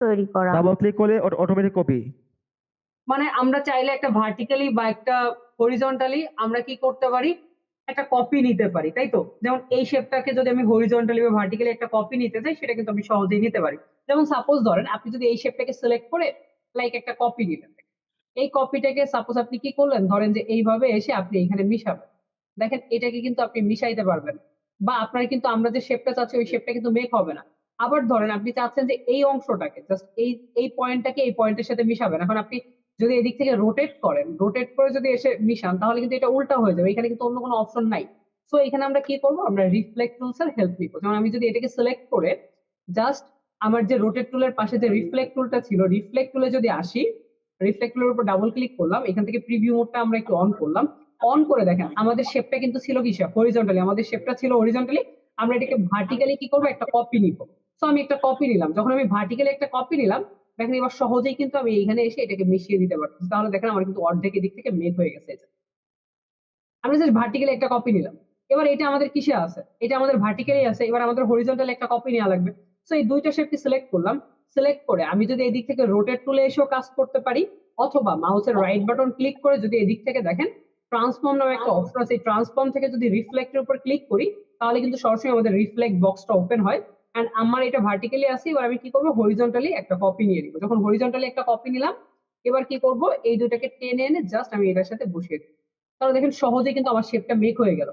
তৈরি করা। Double click করলে অটোমেটিক কপি। মানে আমরা চাইলে একটা ভার্টিক্যালি বা একটা হরিজন্টালি আমরা কি করতে পারি, একটা কপি নিতে পারি, তাই তো? যেমন এই শেপটাকে যদি আমি হরিজন্টালি বা ভার্টিক্যালি একটা কপি নিতে চাই, সেটা কিন্তু আমি সহজেই নিতে পারি। যেমন সাপোজ ধরেন আপনি যদি এই শেপটাকে সিলেক্ট করে লাইক একটা কপি নিলেন, এই কপিটাকে সাপোজ আপনি কি করলেন, ধরেন যে এইভাবে এসে আপনি এখানে মিশাবেন, দেখেন এটাকে কিন্তু আপনি মিশাইতে পারবেন, বা আপনার কিন্তু আমরা যে শেপটা চাচ্ছি ওই শেপটা কিন্তু মেক হবে না। আবার ধরেন আপনি চাচ্ছেন যে এই অংশটাকে জাস্ট এই পয়েন্টটাকে এই পয়েন্টের সাথে মিশাবেন, এখন আপনি যদি এদিক থেকে রোটেট করেন, রোটেট করে যদি এসে মিশান, তাহলে কিন্তু এটা উল্টা হয়ে যাবে, এখানে কিন্তু অন্য কোনো অপশন নাই। সো এখানে আমরা কি করবো, আমরা রিফ্লেক্ট টুলস এর হেল্প নিব। যেমন আমি যদি এটাকে সিলেক্ট করে জাস্ট আমার যে রোটেট টুলের পাশে যে রিফ্লেক্ট টুলটা ছিল, রিফ্লেক্ট টুলে যদি আসি, রিফ্লেক্ট টুলের উপর ডাবল ক্লিক করলাম, এখান থেকে প্রিভিউ মোডটা আমরা একটু অন করলাম, অন করে দেখেন আমাদের শেপটা কিন্তু ছিল কিসে, হরিজন্টালি। আমাদের শেপটা ছিল হরিজন্টালি, আমরা এটাকে ভার্টিক্যালি কি করবো, একটা কপি নিব। সো আমি একটা কপি নিলাম, যখন আমি ভার্টিক্যালি একটা কপি নিলাম, দেখেন এবার সহজেই কিন্তু আমি এইখানে এসে এটাকে মিশিয়ে দিতে পারছি। তাহলে দেখেন আমার কিন্তু অর্ধেক দিক থেকে মেক হয়ে গেছে। আমরা জাস্ট ভার্টিক্যালি একটা কপি নিলাম। এবার এটা আমাদের কিসে আছে, এটা আমাদের ভার্টিক্যালি আছে, এবার আমাদের হরিজন্টালি একটা কপি নেওয়া লাগবে। সো এই দুইটা শেপকে সিলেক্ট করলাম, সিলেক্ট করে আমি যদি এদিক থেকে রোটেট টুলে এসেও কাজ করতে পারি, অথবা মাউসের রাইট বাটন ক্লিক করে যদি এদিক থেকে দেখেন ট্রান্সফর্ম নামে একটা অপশন আছে, এই ট্রান্সফর্ম থেকে যদি রিফ্লেক্টের উপর ক্লিক করি, তাহলে কিন্তু সরাসরি আমাদের রিফ্লেক্ট বক্সটা ওপেন হয়। এন্ড আমার এটা ভার্টিক্যালি আছে, এবার আমি কি করবো, হরিজন্টালি একটা কপি নিয়ে নিব। যখন হরিজন্টালি একটা কপি নিলাম, এবার কি করব, এই দুটাকে টেনে এনে জাস্ট আমি এটার সাথে বসিয়ে দিই। তাহলে দেখেন সহজে কিন্তু আমার শেপটা মেক হয়ে গেল।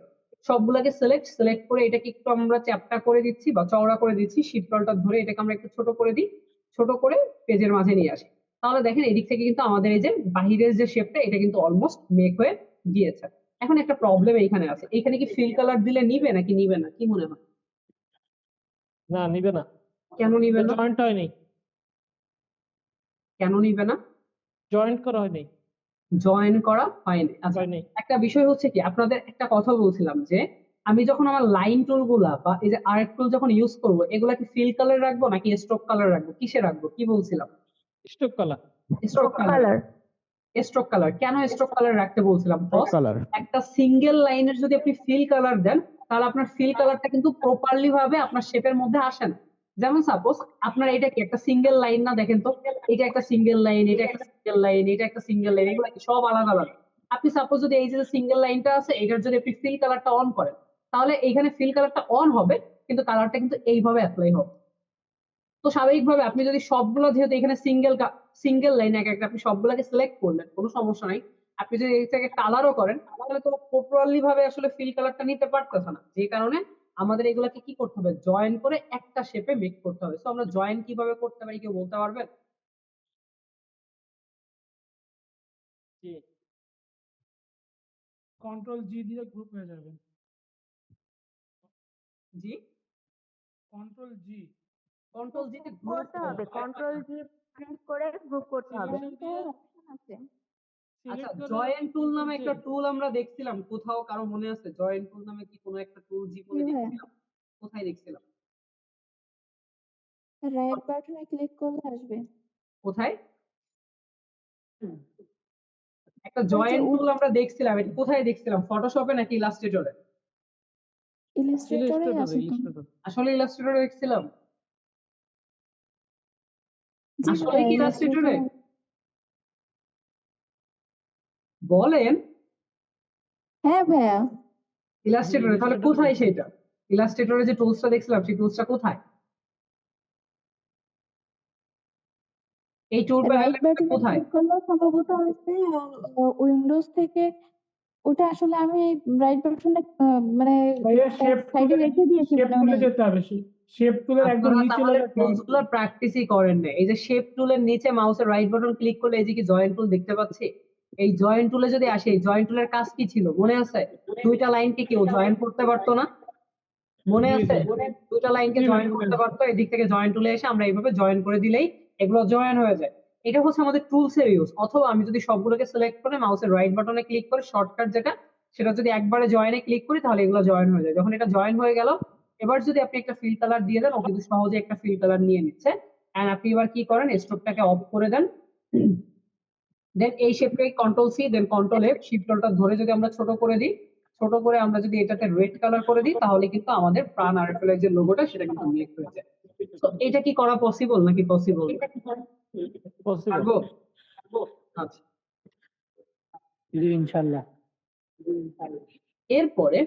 সবগুলোকে সিলেক্ট করে এটাকে একটু আমরা চ্যাপ্টা করে দিচ্ছি বা চওড়া করে দিচ্ছি, শিফট কলটা ধরে এটাকে আমরা একটু ছোট করে দিই, ছোট করে পেজের মাঝে নিয়ে আসি। তাহলে দেখেন এদিক থেকে কিন্তু আমাদের এই যে বাহিরের যে শেপটা, এটা কিন্তু অলমোস্ট মেক হয়ে গিয়েছে। এখন একটা প্রবলেম এইখানে আছে, এখানে কি ফিল কালার দিলে নিবে নাকি নিবে না, কি মনে হয়? না, নিবে না। কেন নিবে না? জয়েন্ট হয়নি। কেন নিবে না? জয়েন্ট করা হয়নি। জয়েন করা হয়নি। আচ্ছা, হয়নি। একটা বিষয় হচ্ছে কি, আপনাদের একটা কথা বলছিলাম যে আমি যখন আমার লাইন টুল গুলা বা এই যে আর্ট টুল যখন ইউজ করবো, এগুলা কি ফিল কালার রাখবো নাকি স্ট্রোক কালার রাখবো, কিসে রাখবো, কি বলছিলাম? Stroke colour. Stroke colour. Stroke colour কেন স্ট্রোক কালার রাখতে বলছিলাম? কালার একটা সিঙ্গেল লাইনের যদি আপনি ফিল কালার দেন, তাহলে আপনার ফিল কালারটা কিন্তু প্রপারলি ভাবে আপনার শেপের মধ্যে আসে না। যেমন সাপোজ আপনার এটা কি একটা সিঙ্গেল লাইন না, দেখেন তো এটা একটা সিঙ্গেল লাইন, এটা একটা সিঙ্গেল লাইন, এটা একটা সিঙ্গেল লাইন, এগুলো কি সব আলাদা আলাদা। আপনি সাপোজ যদি এই যে সিঙ্গেল লাইনটা আছে, এটার যদি আপনি ফিল কালারটা অন করেন, তাহলে এইখানে ফিল কালারটা অন হবে, কিন্তু কালারটা কিন্তু এইভাবে অ্যাপ্লাই হবে। তো স্বাভাবিকভাবে আপনি যদি সবগুলো, যেহেতু এখানে সিঙ্গেল লাইন এক একটা, আপনি সবগুলোকে সিলেক্ট করলেন, কোনো সমস্যা নাই। আপনি যদি এটাকে কালারও করেন, তাহলে তো প্রপারলি ভাবে আসলে ফিল কালারটা নিতে পারতেছে না, যে কারণে আমাদের এগুলাকে কি করতে হবে, জয়েন করে একটা শেপে মেক করতে হবে। তো আমরা জয়েন কিভাবে করতে পারি, কেউ বলতে পারবেন? জি, কন্ট্রোল জি দিয়ে গ্রুপ হয়ে যাবে। জি, কন্ট্রোল জি। কন্ট্রোল জি তে গ্রুপ করতে হবে, কন্ট্রোল জি প্রেস করে গ্রুপ করতে হবে। অপশন আছে। আচ্ছা, জয়েন টুল নামে একটা টুল আমরা দেখছিলাম কোথাও, কারো মনে আছে? জয়েন টুল নামে কি কোনো একটা টুল জীবনে দেখছিলাম, কোথায় দেখছিলাম? রাইট বাটনে ক্লিক করলে আসবে। কোথায় একটা জয়েন টুল আমরা দেখছিলাম, এটা কোথায় দেখছিলাম, ফটোশপে নাকি ইলাস্ট্রেটরে? ইলাস্ট্রেটরে আছে তো। আসলে ইলাস্ট্রেটরে দেখছিলাম, জি আসলে ভাইয়া, কি ইলাস্ট্রেটরে বলেন? হ্যাঁ ভাইয়া। ইলাস্ট্রেটরে তাহলে কোথায় সেটা? ইলাস্ট্রেটরে যে টুলসটা দেখছিলাম, সেই টুলসটা কোথায়? এই টুল রাইট প্যানেলে বাটনে কোথায়? ক্লিক করলে সম্ভবত হচ্ছে উইন্ডোজ থেকে। ওটা আসলে আমি রাইট বাটনে মানে সাইডে রেখে দিয়েছি, শেপ মানে টুলে যেতে হবে। শেপ টুলের একদম আপনারা নিচে তাহলে টুলস গুলো প্র্যাকটিসই করেন না। এই যে শেপ টুলের নিচে মাউসের রাইট বাটন ক্লিক করলে এই যে কি জয়েন্ট টুল দেখতে পাচ্ছি, এই জয়েন্ট টুলে যদি আসে, এই জয়েন্ট টুলের কাজ কি ছিল মনে আছে? দুইটা লাইনকে কেউ জয়েন করতে পারতো না, মনে আছে? দুইটা লাইনকে জয়েন করতে পারতো, এদিক থেকে জয়েন টুলে এসে আমরা এইভাবে জয়েন করে দিলেই এগুলো জয়েন হয়ে যায়। এটা হচ্ছে আমাদের টুলস এর ইউজ। অথবা আমি যদি সবগুলোকে সিলেক্ট করে মাউসের রাইট বাটনে ক্লিক করে শর্টকাট যেটা, সেটা যদি একবারে জয়েনে ক্লিক করি, তাহলে এগুলো জয়েন হয়ে যায়। যখন এটা জয়েন হয়ে গেল, এবার যদি আপনি একটা ফিল কালার দিয়ে দেন, ও কিন্তু সহজে একটা ফিল কালার নিয়ে নিচ্ছে। এন্ড আপনি এবার কি করেন, স্ট্রোকটাকে অফ করে দেন, দেন এই শেপটাকে কন্ট্রোল সি দেন কন্ট্রোল এফ, শিফটটা ধরে যদি আমরা ছোট করে দিই, ছোট করে আমরা যদি এটাতে রেড কালার করে দিই, তাহলে কিন্তু আমাদের প্রাণ আরএফএল এর যে লোগোটা, সেটা কিন্তু মেক হয়ে যায়। তো এটা কি করা পসিবল নাকি পসিবল? পসিবল পারবো? আচ্ছা, জি ইনশাআল্লাহ। এরপরে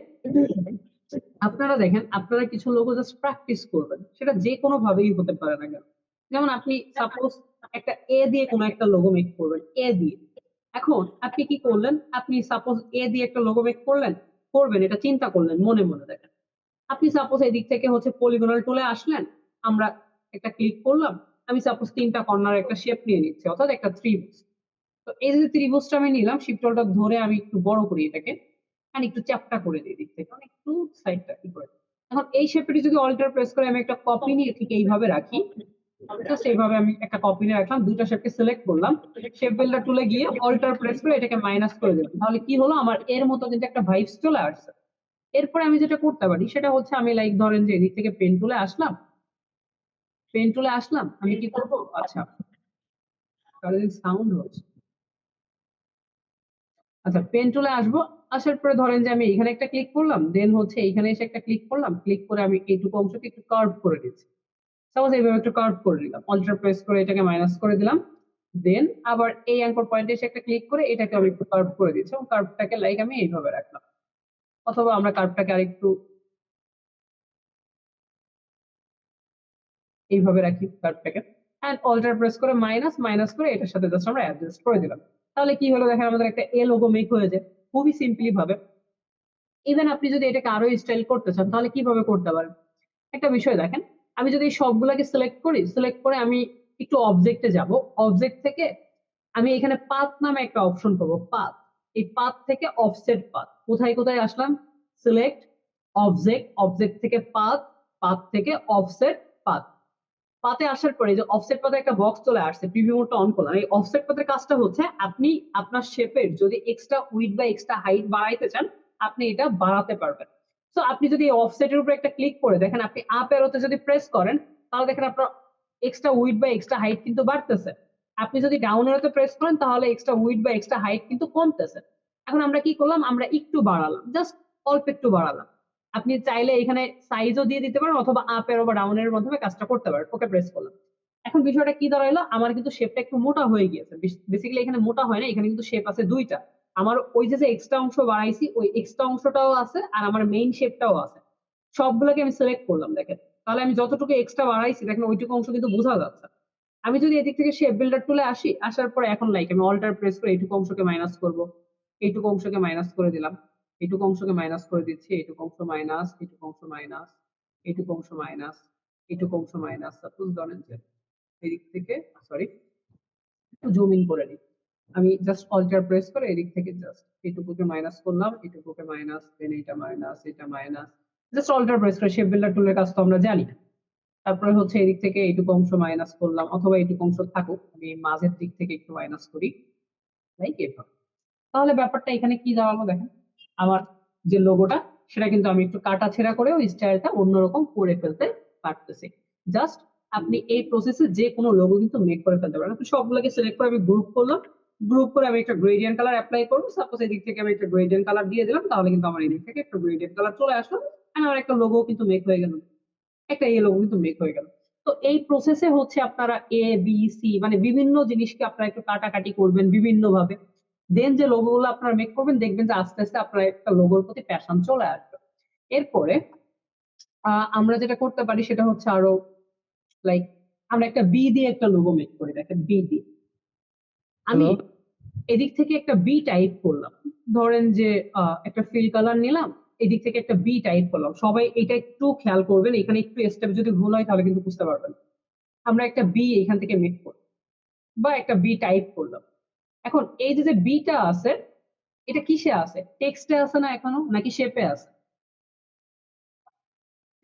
আপনারা দেখেন, আপনারা কিছু লোগো জাস্ট প্র্যাকটিস করবেন, সেটা যে কোনো ভাবেই হতে পারে না কেন। যেমন আপনি সাপোজ একটা এ দিয়ে কোনো একটা লোগো মেক করবেন, এ দিয়ে। এখন আপনি কি করলেন, আপনি সাপোজ এ দিয়ে একটা লোগো মেক করবেন, এটা চিন্তা করলেন মনে মনে। দেখেন, আপনি সাপোজ এই দিক থেকে হচ্ছে পলিগনাল টুলে আসলেন, আমরা একটা ক্লিক করলাম, আমি সাপোজ 3টা কর্নার একটা শেপ নিয়ে নিচ্ছি, অর্থাৎ একটা ত্রিভুজ। তো এই যে ত্রিভুজটা আমি নিলাম, শিফটটা ধরে আমি একটু বড় করি এটাকে, আর একটু চ্যাপ্টা করে দিই দিক থেকে, মানে একটু সাইডটা কি করে। এখন এই শেপটি যদি অল্টার প্রেস করে আমি একটা কপি নিয়ে ঠিক এইভাবে রাখি, জাস্ট এইভাবে আমি একটা কপি নিয়ে রাখলাম, দুইটা শেপকে সিলেক্ট করলাম, শেপ বিল্ডার টুলে গিয়ে অল্টার প্রেস করে এটাকে মাইনাস করে দিলাম, তাহলে কি হলো, আমার এর মতো কিন্তু একটা ভাইবস চলে আসছে। এরপরে আমি যেটা করতে পারি সেটা হচ্ছে, আমি লাইক ধরেন যে এদিক থেকে পেন টুলে আসলাম, আমি কি করবো, আচ্ছা সাউন্ড হচ্ছে, আচ্ছা পেন টুলে আসবো, আসার পরে ধরেন যে আমি এখানে একটা ক্লিক করলাম, দেন হচ্ছে এখানে এসে একটা ক্লিক করলাম, ক্লিক করে আমি এইটুকু অংশকে একটু কার্ভ করে দিচ্ছি, সাপোজ এইভাবে একটু কার্ভ করে দিলাম, অল্টার প্রেস করে এটাকে মাইনাস করে দিলাম, দেন আবার এই অ্যাঙ্কর পয়েন্টে এসে একটা ক্লিক করে এটাকে আমি একটু কার্ভ করে দিচ্ছি, এবং কার্ভটাকে লাইক আমি এইভাবে রাখলাম, অথবা আমরা কার্ভটাকে আরেকটু এইভাবে রাখি কার্ভটাকে, এন্ড অল্টার প্রেস করে মাইনাস করে এটার সাথে জাস্ট আমরা অ্যাডজাস্ট করে দিলাম। তাহলে কি হলো, দেখেন আমাদের একটা এ লোগো মেক হয়ে যায় খুবই সিম্পলি ভাবে। ইভেন আপনি যদি এটাকে আরো স্টাইল করতে চান তাহলে কিভাবে করতে পারেন, একটা বিষয় দেখেন, আমি যদি এই সবগুলাকে সিলেক্ট করে আমি একটু অবজেক্টে যাব, অবজেক্ট থেকে আমি এখানে পাথ নামে একটা অপশন পাবো, পাথ। এই পাথ থেকে অফসেট পাথ, কোথায় কোথায় আসলাম, সিলেক্ট অবজেক্ট থেকে পাথ থেকে অফসেট পাথ। পাতে আসার পরে যে অফসেট পাতে একটা বক্স চলে আসছে, প্রিভিউ মোডটা অন করলাম। এই অফসেট পাতের কাজটা হচ্ছে, আপনি আপনার শেপের যদি এক্সট্রা উইডথ বা এক্সট্রা হাইট বাড়াইতে চান, আপনি এটা বাড়াতে পারবেন। তো আপনি যদি এই অফসেটের উপর একটা ক্লিক করে দেখেন, আপনি আপ অ্যারোতে যদি প্রেস করেন, তাহলে দেখেন আপনার এক্সট্রা উইডথ বা এক্সট্রা হাইট কিন্তু বাড়তেছে। আপনি যদি ডাউন অ্যারোতে প্রেস করেন, তাহলে এক্সট্রা উইডথ বা এক্সট্রা হাইট কিন্তু কমতেছে। এখন আমরা কি করলাম, আমরা একটু বাড়ালাম, জাস্ট অল্প একটু বাড়ালাম। আপনি চাইলে এখানে সাইজও দিয়ে দিতে পারেন, অথবা আপ এর বা ডাউন এর মাধ্যমে কাজটা করতে পারেন। ওকে প্রেস করলাম। এখন বিষয়টা কি দাঁড়াইলো, আমার কিন্তু শেপটা একটু মোটা হয়ে গিয়েছে। বেসিক্যালি এখানে মোটা হয় না, এখানে কিন্তু শেপ আছে দুইটা। আমার ওই যে এক্সট্রা অংশ বাড়াইছি, ওই এক্সট্রা অংশটাও আছে, আর আমার মেইন শেপটাও আছে। সবগুলোকে আমি সিলেক্ট করলাম, দেখেন তাহলে আমি যতটুকু এক্সট্রা বাড়াইছি, দেখেন ওইটুকু অংশ কিন্তু বোঝা যাচ্ছে। আমি যদি এদিক থেকে শেপ বিল্ডার টুলে আসি, আসার পরে এখন লাইক আমি অল্টার প্রেস করে এইটুকু অংশকে মাইনাস করব, এইটুকু অংশকে মাইনাস করে দিলাম, এইটুকু অংশকে মাইনাস করে দিচ্ছি, এইটুকু অংশ মাইনাস, এইটুকু অংশ মাইনাস, এইটুকু অংশ মাইনাস, এইটুকু অংশ মাইনাস। সাপোজ ধরেন যে এদিক থেকে, সরি একটু জুম ইন করে নিই, আমি জাস্ট অল্টার প্রেস করে এদিক থেকে জাস্ট এইটুকুকে মাইনাস করলাম, এইটুকুকে মাইনাস, দেন এটা মাইনাস, এটা মাইনাস, জাস্ট অল্টার প্রেস করে। শেপ বিল্ডার টুলের কাজ তো আমরা জানি। তারপরে হচ্ছে এদিক থেকে এইটুকু অংশ মাইনাস করলাম, অথবা এইটুকু অংশ থাকুক, আমি মাঝের দিক থেকে একটু মাইনাস করি, লাইক এভাবে। তাহলে ব্যাপারটা এখানে কি দাঁড়ালো, দেখেন আমার যে লোগোটা, সেটা কিন্তু আমি একটু কাটা ছেঁড়া করে ওই স্টাইলটা অন্যরকম করে ফেলতে পারতেছি। জাস্ট আপনি এই প্রসেসে যে কোনো লোগো কিন্তু মেক করে ফেলতে পারেন। আপনি সবগুলোকে সিলেক্ট করে আমি গ্রুপ করলাম, গ্রুপ করে আমি একটা গ্রেডিয়েন্ট কালার অ্যাপ্লাই করবো। সাপোজ এদিক থেকে আমি একটা গ্রেডিয়েন্ট কালার দিয়ে দিলাম, তাহলে কিন্তু আমার এদিক থেকে একটা গ্রেডিয়েন্ট কালার চলে আসলো, আমার একটা লোগো কিন্তু মেক হয়ে গেল, একটা এ লোগো কিন্তু মেক হয়ে গেল। তো এই প্রসেসে হচ্ছে আপনারা এ বি সি মানে বিভিন্ন জিনিসকে আপনারা একটু কাটাকাটি করবেন বিভিন্ন ভাবে, দেন যে লোগো গুলো আপনারা মেক করবেন, দেখবেন যে আস্তে আস্তে আপনার একটা লোগোর প্রতি প্যাশন চলে আসবে। এরপরে আমরা যেটা করতে পারি সেটা হচ্ছে আরো লাইক, আমরা একটা বি দিয়ে একটা লোগো মেক করি। দেখেন বি দিয়ে আমি Hello? এদিক থেকে একটা বি টাইপ করলাম, ধরেন যে একটা ফিল কালার নিলাম, এদিক থেকে একটা বি টাইপ করলাম। সবাই এটা একটু খেয়াল করবেন, এখানে একটু স্টেপ যদি ভুল হয় তাহলে কিন্তু বুঝতে পারবেন। আমরা একটা বি এখান থেকে মেক করলাম, বা একটা বি টাইপ করলাম। এখন এই যে বিটা আছে, এটা কিসে আছে, টেক্সটে আছে না এখনো, নাকি শেপে আছে?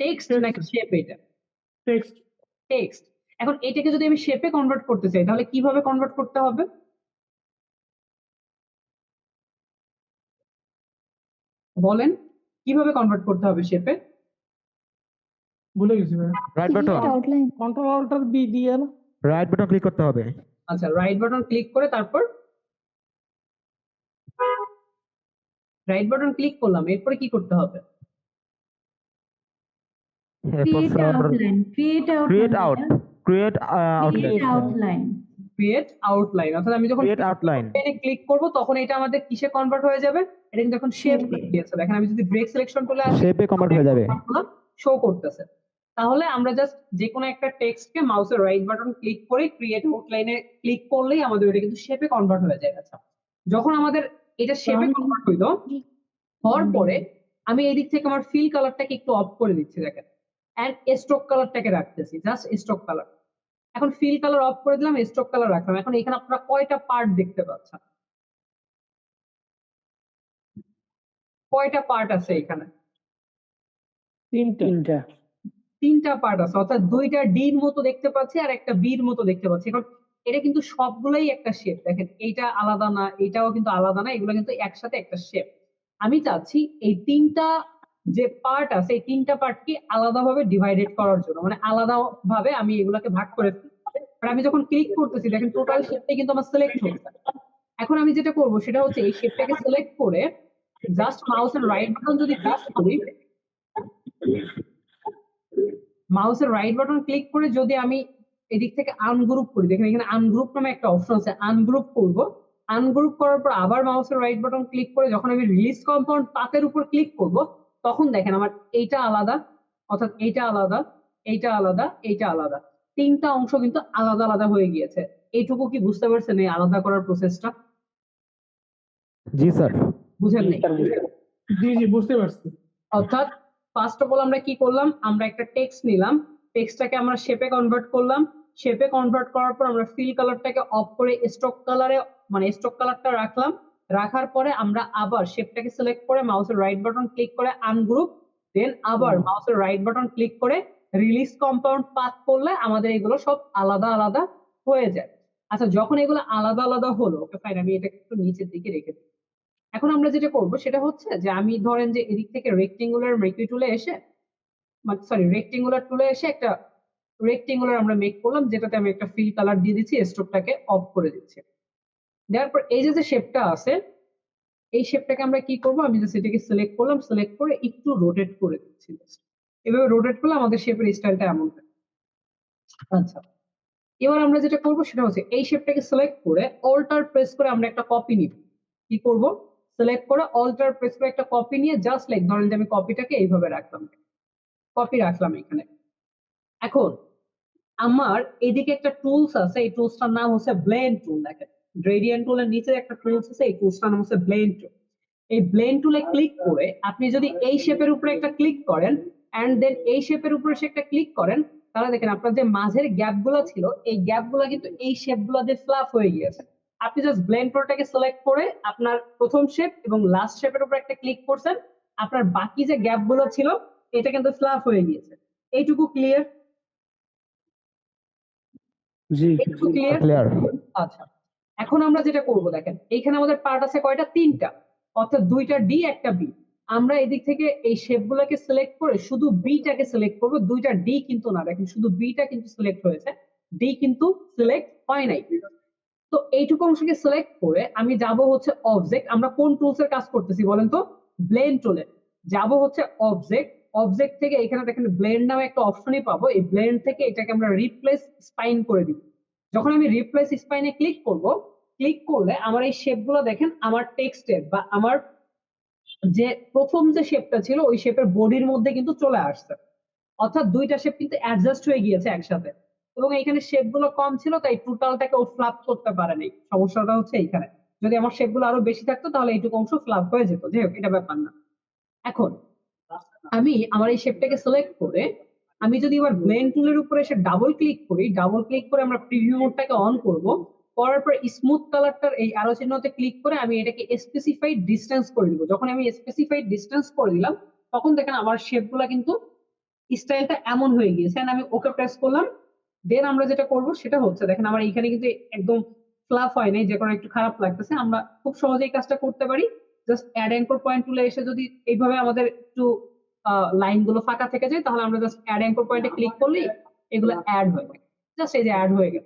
টেক্সট নাকি শেপ? এটা টেক্সট। টেক্সট। এখন এটাকে যদি আমি শেপে কনভার্ট করতে চাই, তাহলে কিভাবে কনভার্ট করতে হবে বলেন, কিভাবে কনভার্ট করতে হবে শেপে? ভুলে গেছি ভাই। Right button, create outline. Control alt B দিয়ে না? রাইট বাটন ক্লিক করতে হবে। আচ্ছা, রাইট বাটন ক্লিক করে তারপর রাইট বাটন ক্লিক করলাম, এরপরে কি করতে হবে? এরপর create sir outline, create create outline, out create outline create outline. Create outline, অর্থাৎ আমি যখন ক্রিয়েট আউটলাইন ক্লিক করব তখন এটা আমাদের কিসে কনভার্ট হয়ে যাবে? এটা কিন্তু এখন শেপ Shape এ। হয়ে গিয়েছে। দেখেন আমি যদি ব্রেক সিলেকশন টুলে আসি শেপে কনভার্ট হয়ে যাবে শো করতেছে। তাহলে আমরা জাস্ট যে কোনো একটা টেক্সটকে মাউসের রাইট বাটন ক্লিক করে ক্রিয়েট আউটলাইনে ক্লিক করলেই আমাদের এটা কিন্তু শেপে কনভার্ট হয়ে যায়। আচ্ছা, যখন আমাদের এটা শেপে কনভার্ট হইলো, হওয়ার পরে আমি এই দিক থেকে আমার ফিল কালারটাকে একটু অফ করে দিচ্ছি, দেখেন, এন্ড স্ট্রোক কালারটাকে রাখতেছি, জাস্ট স্ট্রোক কালার। এখন ফিল কালার অফ করে দিলাম, স্ট্রোক কালার রাখলাম। এখন এখানে আপনারা কয়টা পার্ট দেখতে পাচ্ছেন? কয়টা পার্ট আছে এখানে? তিনটা তিনটা পার্ট আছে, অর্থাৎ দুইটা ডির মতো দেখতে পাচ্ছি আর একটা বির মতো দেখতে পাচ্ছি। এখন এটা কিন্তু সবগুলোই একটা শেপ, দেখেন এইটা আলাদা না, এটাও কিন্তু আলাদা না, এগুলো কিন্তু একসাথে একটা শেপ। আমি চাচ্ছি এই তিনটা যে পার্ট আছে এই তিনটা পার্টকে আলাদাভাবে ডিভাইডেড করার জন্য, মানে আলাদা ভাবে আমি এগুলোকে ভাগ করে ফেলি। আর আমি যখন ক্লিক করতেছি দেখেন টোটাল শেপটাই কিন্তু আমার সিলেক্ট হচ্ছে। এখন আমি যেটা করব সেটা হচ্ছে এই শেপটাকে সিলেক্ট করে জাস্ট মাউসের রাইট বাটন যদি ক্লিক করি, মাউসের রাইট বাটন ক্লিক করে যদি আমি এদিক থেকে আনগ্রুপ করি, দেখেন এখানে আনগ্রুপ নামে একটা অপশন আছে, আনগ্রুপ করব। আনগ্রুপ করার পর আবার মাউসের রাইট বাটন ক্লিক করে যখন আমি রিলিজ কম্পাউন্ড পাথের উপর ক্লিক করব, তখন দেখেন আমার এইটা আলাদা, অর্থাৎ এইটা আলাদা, এইটা আলাদা, এইটা আলাদা, তিনটা অংশ কিন্তু আলাদা আলাদা হয়ে গিয়েছে। এইটুকু কি বুঝতে পারছেন এই আলাদা করার প্রসেসটা? জি স্যার বুঝেন নাই? জি বুঝতে পারছি। অর্থাৎ ফার্স্ট অফ অল আমরা কি করলাম, আমরা একটা টেক্সট নিলাম, টেক্সটটাকে আমরা শেপে কনভার্ট করলাম, শেপে কনভার্ট করার পর আমরা ফিল কালারটাকে অফ করে স্ট্রোক কালারে, মানে স্ট্রোক কালারটা রাখলাম। রাখার পরে আমরা আবার শেপটাকে সিলেক্ট করে মাউসের রাইট বাটন ক্লিক করে আনগ্রুপ, দেন আবার মাউসের রাইট বাটন ক্লিক করে রিলিজ কম্পাউন্ড পাথ করলে আমাদের এগুলো সব আলাদা আলাদা হয়ে যায়। আচ্ছা, যখন এগুলো আলাদা আলাদা হলো, ওকে ফাইন, আমি এটাকে একটু নিচের দিকে রেখে দিই। এখন আমরা যেটা করব সেটা হচ্ছে যে আমি ধরেন যে এদিক থেকে রেক্টেঙ্গুলার মেক টুলে এসে, মানে সরি রেক্টেঙ্গুলার টুলে এসে একটা রেক্টেঙ্গুলার আমরা মেক করলাম, যেটাতে আমি একটা ফিল কালার দিয়ে দিচ্ছি, স্ট্রোকটাকে অফ করে দিচ্ছি। দেওয়ার পর এই যে শেপটা আছে, এই শেপটাকে আমরা কি করব, আমি যে সেটাকে সিলেক্ট করলাম, সিলেক্ট করে একটু রোটেট করে দিচ্ছি। এভাবে রোটেট করলে আমাদের শেপের স্টাইলটা এমন হয়। আচ্ছা, এবার আমরা যেটা করব সেটা হচ্ছে এই শেপটাকে সিলেক্ট করে অল্টার প্রেস করে আমরা একটা কপি নিব। কি করব, সিলেক্ট করে অল্টার প্রেস করে একটা কপি নিয়ে জাস্ট লাইক ধরেন যে আমি কপিটাকে এইভাবে রাখলাম, কপি রাখলাম এখানে। এখন আমার এদিকে একটা টুলস আছে, এই টুলসটার নাম হচ্ছে ব্লেন্ড টুল। দেখেন গ্রেডিয়েন্ট টুলের নিচে একটা টুলস আছে, এই টুলসটার নাম হচ্ছে ব্লেন্ড টুল। এই ব্লেন্ড টুলে ক্লিক করে আপনি যদি এই শেপের উপরে একটা ক্লিক করেন এন্ড দেন এই শেপের উপরে সে একটা ক্লিক করেন, তাহলে দেখেন আপনার যে মাঝের গ্যাপ গুলো ছিল এই গ্যাপ গুলো কিন্তু এই শেপ গুলো দিয়ে ফ্লাফ হয়ে গিয়েছে। আপনি জাস্ট ব্লেন্ড টুলটাকে সিলেক্ট করে আপনার প্রথম শেপ এবং লাস্ট শেপের উপর একটা ক্লিক করছেন, আপনার বাকি যে গ্যাপ গুলো ছিল এটা কিন্তু ফ্লাফ হয়ে গিয়েছে। এইটুকু ক্লিয়ার? জি এইটুকু ক্লিয়ার? ক্লিয়ার আচ্ছা, এখন আমরা যেটা করব দেখেন এইখানে আমাদের পার্ট আছে কয়টা? তিনটা, অর্থাৎ দুইটা ডি একটা বি। আমরা এদিক থেকে এই শেপগুলোকে সিলেক্ট করে শুধু বিটাকে সিলেক্ট করব, দুইটা ডি কিন্তু না, দেখেন শুধু বিটা কিন্তু সিলেক্ট হয়েছে, ডি কিন্তু সিলেক্ট হয় নাই। তো এইটুকু অংশকে সিলেক্ট করে আমি যাব হচ্ছে অবজেক্ট। আমরা কোন টুলস এর কাজ করতেছি বলেন তো? ব্লেন্ড টুলে। যাব হচ্ছে অবজেক্ট, অবজেক্ট থেকে এখানে দেখেন ব্লেন্ড নামে একটা অপশনই পাবো, এই ব্লেন্ড থেকে এটাকে আমরা রিপ্লেস স্পাইন করে দিব। যখন আমি রিপ্লেস স্পাইনে ক্লিক করব, ক্লিক করলে আমার এই শেপগুলো দেখেন আমার টেক্সটের বা আমার যে প্রথম যে শেপটা ছিল ওই শেপের বডির মধ্যে কিন্তু চলে আসছে, অর্থাৎ দুইটা শেপ কিন্তু অ্যাডজাস্ট হয়ে গিয়েছে একসাথে। এবং এখানে শেপ গুলো কম ছিল তাই টোটালটাকে ও ফ্লাপ করতে পারেনি। সমস্যাটা হচ্ছে এইখানে, যদি আমার শেপ গুলো আরো বেশি থাকতো তাহলে এইটুকু অংশ ফ্লাপ হয়ে যেত। যাই হোক, এটা ব্যাপার না। এখন আমি আমার এই শেপটাকে সিলেক্ট করে আমি যদি এবার ব্লেন্ড টুলের উপরে এসে ডাবল ক্লিক করি, ডাবল ক্লিক করে আমরা প্রিভিউ মোডটাকে অন করব, করার পর স্মুথ কালারটার এই আরো চিহ্নতে ক্লিক করে আমি এটাকে স্পেসিফাইড ডিসটেন্স করে দিব। যখন আমি স্পেসিফাইড ডিসটেন্স করে দিলাম তখন দেখেন আমার শেপগুলো কিন্তু স্টাইলটা এমন হয়ে গিয়েছে। আমি ওকে প্রেস করলাম, দেন আমরা যেটা করব সেটা হচ্ছে দেখেন আমার এখানে কিন্তু একদম ফ্লাফ হয় নাই, যে কোনো একটু খারাপ লাগতেছে। আমরা খুব সহজেই কাজটা করতে পারি, জাস্ট অ্যাড অ্যাঙ্কর পয়েন্ট টুলে এসে যদি এইভাবে আমাদের একটু লাইন গুলো ফাঁকা থেকে যায় তাহলে আমরা জাস্ট অ্যাড অ্যাঙ্কর পয়েন্টে ক্লিক করলেই এগুলো অ্যাড হয়ে যায়। জাস্ট এই যে অ্যাড হয়ে গেল।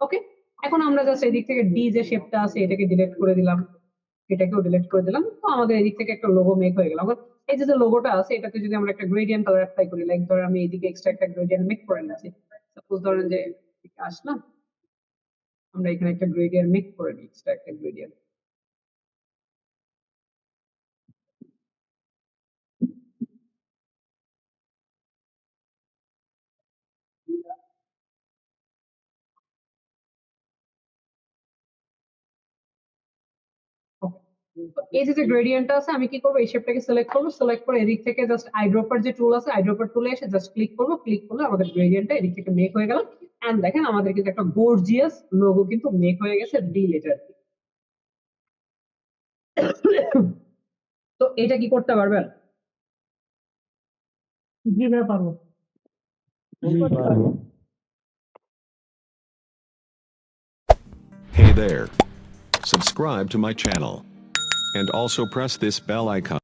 ওকে, এখন আমরা জাস্ট এদিক থেকে ডি যে শেপটা আছে এটাকে ডিলিট করে দিলাম, এটাকেও ডিলিট করে দিলাম। তো আমাদের এদিক থেকে একটা লোগো মেক হয়ে গেল। এখন এই যে লোগোটা আছে এটাতে যদি আমরা একটা গ্রেডিয়েন্ট কালার অ্যাপ্লাই করি, লাইক ধর আমি এদিকে এক্সট্রা একটা গ্রেডিয়েন্ট মেক করে নিচ্ছি, সাপোজ ধরেন যে এদিকে আসলাম, আমরা এখানে একটা গ্রেডিয়েন্ট মেক করে নিই, এক্সট্রা একটা গ্রেডিয়েন্ট। এই যে গ্রেডিয়েন্টটা আছে আমি কি করবো, এই শেপটাকে সিলেক্ট করবো, সিলেক্ট করে এদিক থেকে জাস্ট আইড্রপার যে টুল আছে আইড্রপার টুলে এসে জাস্ট ক্লিক করবো, ক্লিক করলে আমাদের গ্রেডিয়েন্টটা এদিক থেকে মেক হয়ে গেল। এন্ড দেখেন আমাদের কিন্তু একটা গর্জিয়াস লোগো কিন্তু মেক হয়ে গেছে ডি লেটার। তো এটা কি করতে পারবেন? জি ভাই পারবো। Hey there. Subscribe to my channel. And also press this bell icon.